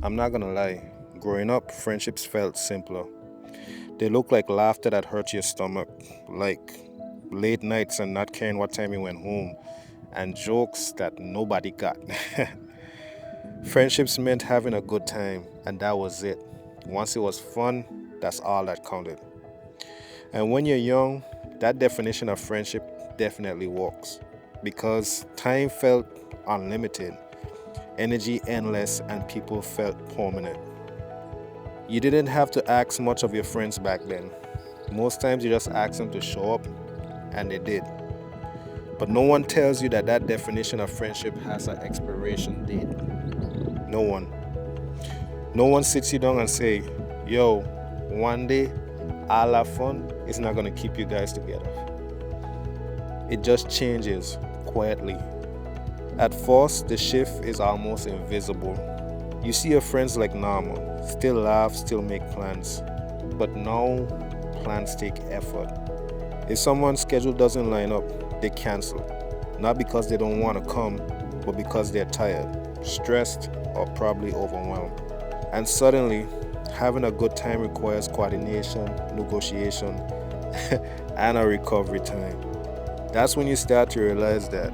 I'm not gonna lie, growing up, friendships felt simpler. They looked like laughter that hurt your stomach, like late nights and not caring what time you went home, and jokes that nobody got. Friendships meant having a good time, and that was it. Once it was fun, that's all that counted. And when you're young, that definition of friendship definitely works because time felt unlimited, energy endless, and people felt permanent. You didn't have to ask much of your friends back then. Most times you just asked them to show up, and they did. But no one tells you that that definition of friendship has an expiration date. No one. No one sits you down and say, yo, one day all that fun is not gonna keep you guys together. It just changes quietly. At first, the shift is almost invisible. You see your friends like normal, still laugh, still make plans. But now, plans take effort. If someone's schedule doesn't line up, they cancel. Not because they don't want to come, but because they're tired, stressed, or probably overwhelmed. And suddenly, having a good time requires coordination, negotiation, and a recovery time. That's when you start to realize that,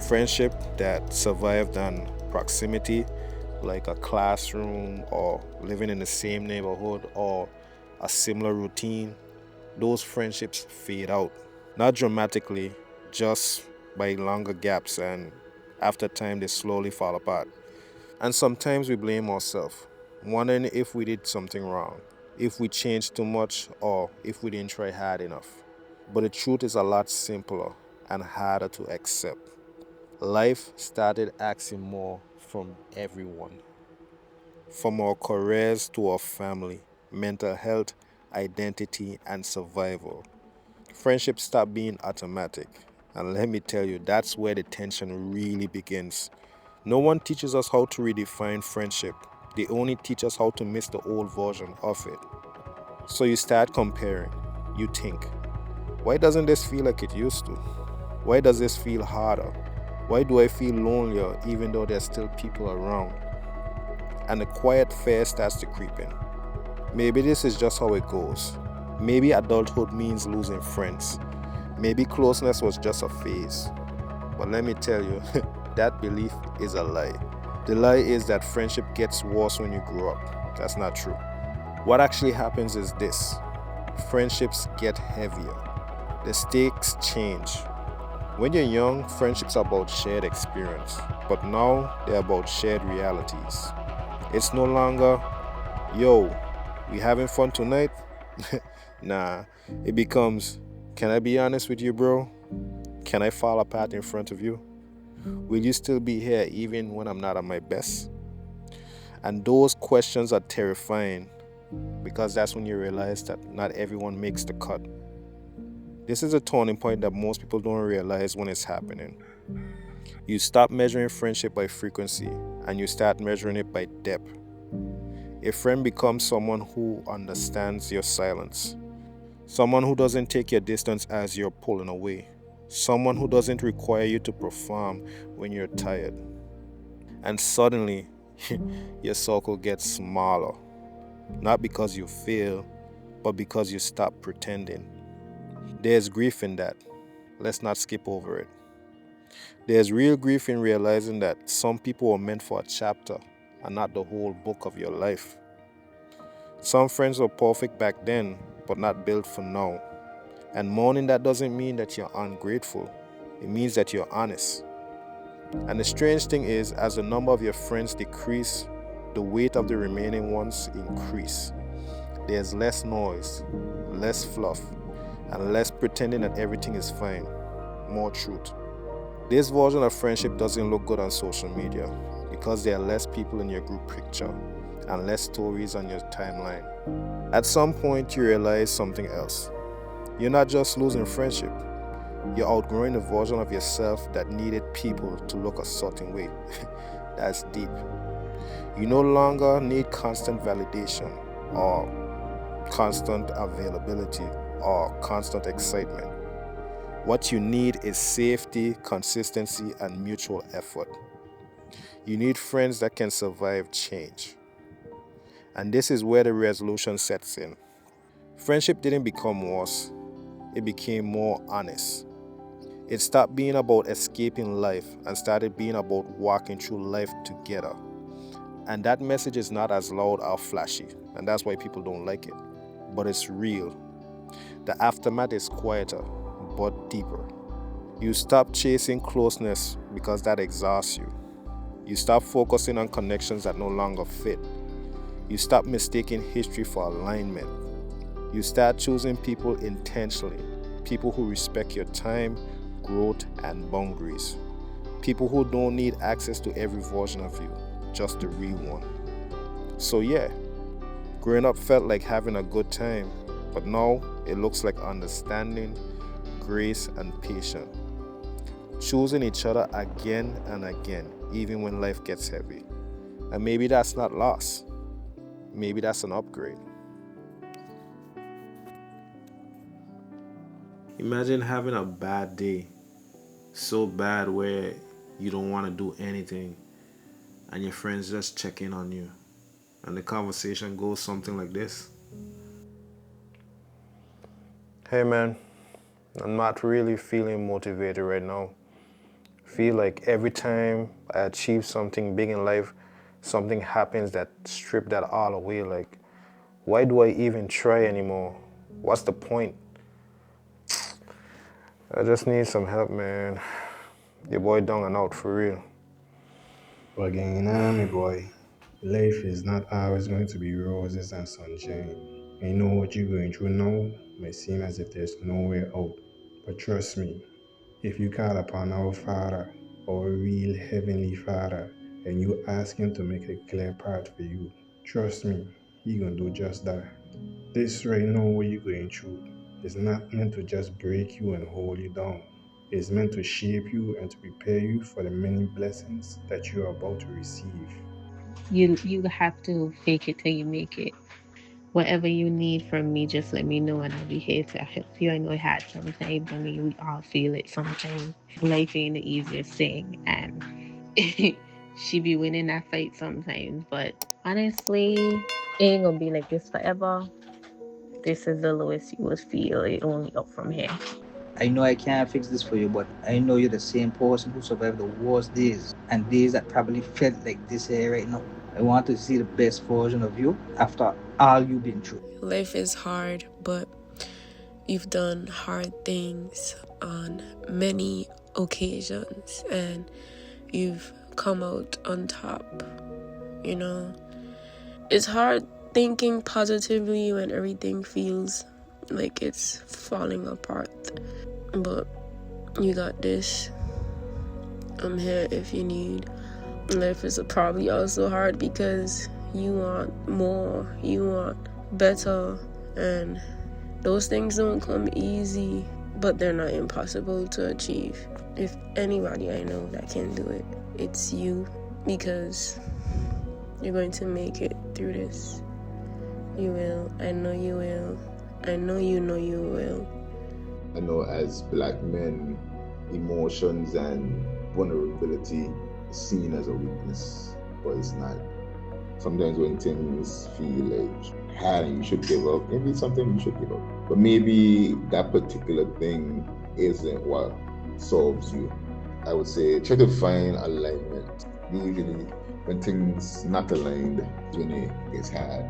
friendship that survived on proximity, like a classroom or living in the same neighborhood or a similar routine, those friendships fade out. Not dramatically, just by longer gaps, and after time, they slowly fall apart. And sometimes we blame ourselves, wondering if we did something wrong, if we changed too much, or if we didn't try hard enough. But the truth is a lot simpler and harder to accept. Life started asking more from everyone, from our careers to our family, mental health, identity, and survival. Friendship stopped being automatic. And let me tell you, that's where the tension really begins. No one teaches us how to redefine friendship. They only teach us how to miss the old version of it. So you start comparing. You think, why doesn't this feel like it used to? Why does this feel harder? Why do I feel lonelier even though there's still people around? And the quiet fear starts to creep in. Maybe this is just how it goes. Maybe adulthood means losing friends. Maybe closeness was just a phase. But let me tell you, that belief is a lie. The lie is that friendship gets worse when you grow up. That's not true. What actually happens is this: friendships get heavier, the stakes change. When you're young, friendships are about shared experience, but now they're about shared realities. It's no longer, yo, we having fun tonight? Nah, it becomes, can I be honest with you, bro? Can I fall apart in front of you? Will you still be here even when I'm not at my best? And those questions are terrifying because that's when you realize that not everyone makes the cut. This is a turning point that most people don't realize when it's happening. You stop measuring friendship by frequency and you start measuring it by depth. A friend becomes someone who understands your silence, someone who doesn't take your distance as you're pulling away, someone who doesn't require you to perform when you're tired. And suddenly, your circle gets smaller, not because you fail, but because you stop pretending. There's grief in that. Let's not skip over it. There's real grief in realizing that some people were meant for a chapter and not the whole book of your life. Some friends were perfect back then, but not built for now. And mourning that doesn't mean that you're ungrateful, it means that you're honest. And the strange thing is, as the number of your friends decrease, the weight of the remaining ones increase. There's less noise, less fluff, and less pretending that everything is fine. More truth. This version of friendship doesn't look good on social media because there are less people in your group picture and less stories on your timeline. At some point, you realize something else. You're not just losing friendship, you're outgrowing a version of yourself that needed people to look a certain way. That's deep. You no longer need constant validation or constant availability or constant excitement. What you need is safety, consistency, and mutual effort. You need friends that can survive change. And this is where the resolution sets in. Friendship didn't become worse, it became more honest. It stopped being about escaping life and started being about walking through life together. And that message is not as loud or flashy, and that's why people don't like it. But it's real. The aftermath is quieter, but deeper. You stop chasing closeness because that exhausts you. You stop focusing on connections that no longer fit. You stop mistaking history for alignment. You start choosing people intentionally, people who respect your time, growth, and boundaries. People who don't need access to every version of you, just the real one. So, yeah, growing up felt like having a good time, but now it looks like understanding, grace, and patience. Choosing each other again and again, even when life gets heavy. And maybe that's not loss, maybe that's an upgrade. Imagine having a bad day, so bad where you don't want to do anything, and your friends just check in on you, and the conversation goes something like this. Hey man, I'm not really feeling motivated right now. Feel like every time I achieve something big in life, something happens that strip that all away. Like, why do I even try anymore? What's the point? I just need some help, man. Your boy down and out for real. Again, my boy, life is not always going to be roses and sunshine. I know what you're going through now may seem as if there's no way out, but trust me, if you call upon our Father, our real Heavenly Father, and you ask Him to make a clear path for you, trust me, He gonna do just that. This right now, what you're going through, is not meant to just break you and hold you down. It's meant to shape you and to prepare you for the many blessings that you are about to receive. You have to fake it till you make it. Whatever you need from me, just let me know and I'll be here to help you. I know it hard sometimes. I mean, we all feel it sometimes. Life ain't the easiest thing, and she be winning that fight sometimes. But honestly, it ain't gonna be like this forever. This is the lowest you will feel. It only up from here. I know I can't fix this for you, but I know you're the same person who survived the worst days and days that probably felt like this here right now. I want to see the best version of you after all you've been through. Life is hard, but you've done hard things on many occasions and you've come out on top, you know? It's hard thinking positively when everything feels like it's falling apart. But you got this. I'm here if you need. Life is probably also hard because you want more, you want better, and those things don't come easy, but they're not impossible to achieve. If anybody I know that can do it, it's you, because you're going to make it through this. You will. I know you will. I know you will. I know as black men, emotions and vulnerability is seen as a weakness, but it's not. Sometimes when things feel like hard and you should give up, maybe it's something you should give up. But maybe that particular thing isn't what solves you. I would say try to find alignment. Usually when things not aligned, when it gets hard.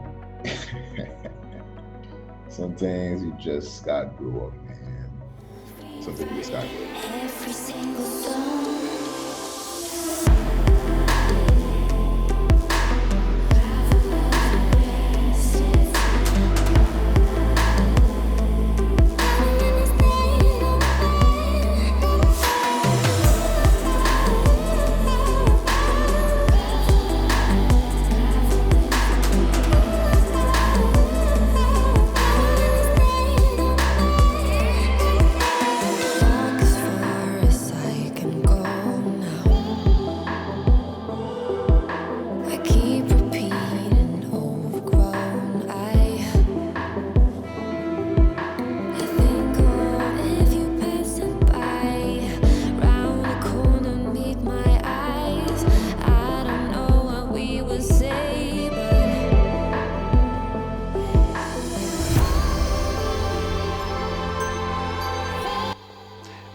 Sometimes you just gotta grow up, man. Something you just gotta grow up. Every single song. Walk as far as I can go.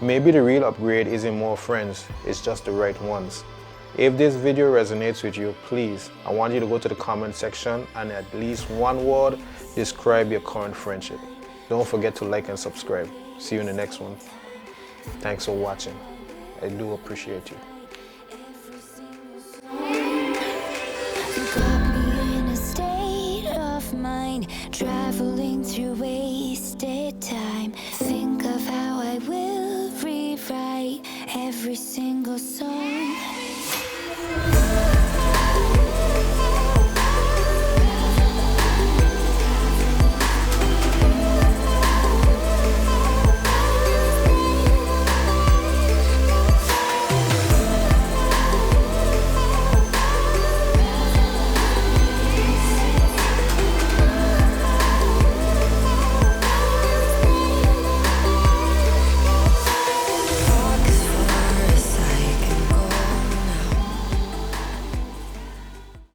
Maybe the real upgrade isn't more friends, it's just the right ones. If this video resonates with you, please, I want you to go to the comment section and at least one word describe your current friendship. Don't forget to like and subscribe. See you in the next one. Thanks for watching. I do appreciate you. You got me in a state of mind, traveling through wasted time. Think of how I will rewrite every single song.